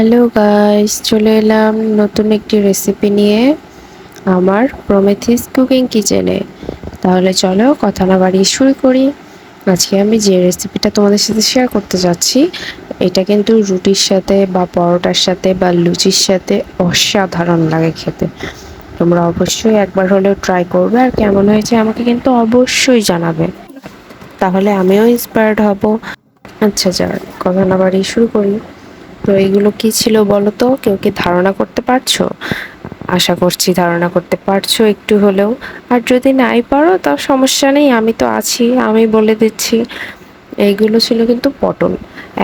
Hello guys, চলে এলাম নতুন একটি রেসিপি নিয়ে আমার প্রমেথিস কুকিং কিচেনে। তাহলে চলো কথা না বাড়িয়ে শুরু করি। আজকে আমি যে রেসিপিটা তোমাদের সাথে শেয়ার করতে যাচ্ছি, এটা কিন্তু রুটির সাথে বা পরোটার সাথে বা লুচির সাথে অসাধারণ লাগে খেতে। তোমরা অবশ্যই একবার হলেও ট্রাই করবে, আর কেমন হয়েছে আমাকে কিন্তু অবশ্যই জানাবে, তাহলে আমিও ইন্সপায়ার্ড হব। আচ্ছা, যাক কথা না বাড়িয়ে শুরু করি। তো এগুলো কি ছিল বলো তো? কেউ কি ধারণা করতে পারছো? আশা করছি ধারণা করতে পারছো একটু হলেও। আর যদি নাই পারো তাও সমস্যা নেই, আমি তো আছি, আমি বলে দিচ্ছি। এইগুলো ছিল কিন্তু পটল।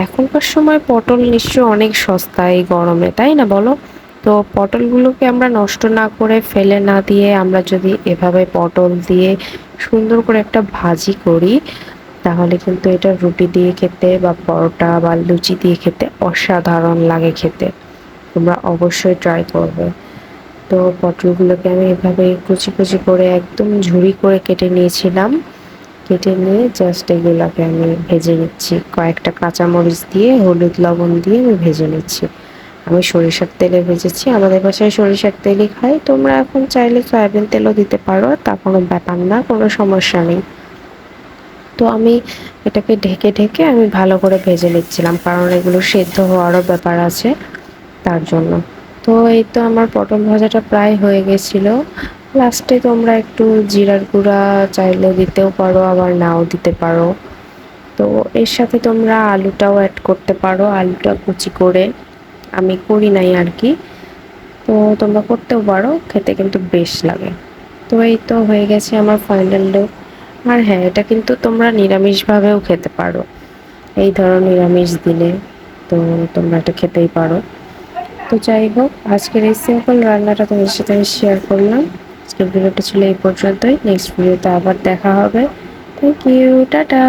এখনকার সময় পটল নিশ্চয়ই অনেক সস্তা এই গরমে, তাই না বলো? তো পটলগুলোকে আমরা নষ্ট না করে, ফেলে না দিয়ে, আমরা যদি এভাবে পটল দিয়ে সুন্দর করে একটা ভাজি করি, তাহলে কিন্তু এটা রুটি দিয়ে খেতে বা পরোটা বা লুচি দিয়ে খেতে অসাধারণ লাগে খেতে। তোমরা অবশ্যই ট্রাই করবে। তো পটলগুলোকে আমি এভাবে কুচি কুচি করে একদম ঝুরি করে কেটে নিয়েছিলাম। কেটে নিয়ে জাস্ট এগুলোকে আমি ভেজে নিচ্ছি, কয়েকটা কাঁচামরিচ দিয়ে হলুদ লবণ দিয়ে আমি ভেজে নিচ্ছি। আমি সরিষার তেলে ভেজেছি, আমাদের বাসায় সরিষার তেলই খাই। তোমরা এখন চাইলে সয়াবিন তেলও দিতে পারো, তা কোনো ব্যাপার না, কোনো সমস্যা নেই। তো আমি এটাকে ঢেকে ঢেকে আমি ভালো করে ভেজে নিচ্ছিলাম, কারণ এগুলো সেদ্ধ হওয়ারও ব্যাপার আছে, তার জন্য। তো এই তো আমার পটল ভাজাটা প্রায় হয়ে গেছিলো। লাস্টে তোমরা একটু জিরার গুঁড়া চাইলে দিতেও পারো, আবার নাও দিতে পারো। তো এর সাথে তোমরা আলুটাও অ্যাড করতে পারো, আলুটা কুচি করে। আমি করি নাই আর কি। তো তোমরা করতেও পারো, খেতে কিন্তু বেশ লাগে। তো এই তো হয়ে গেছে আমার ফাইনাল লুক। আর হ্যাঁ, এটা কিন্তু তোমরা নিরামিষভাবেও খেতে পারো। এই ধরো নিরামিষ দিনে তো তোমরা এটা খেতেই পারো। তো যাই হোক, আজকের এই সিম্পল রান্নাটা তোমাদের সাথে আমি শেয়ার করলাম। আজকের ভিডিওটা ছিল এই পর্যন্তই। নেক্সট ভিডিওতে আবার দেখা হবে। Thank you, tata.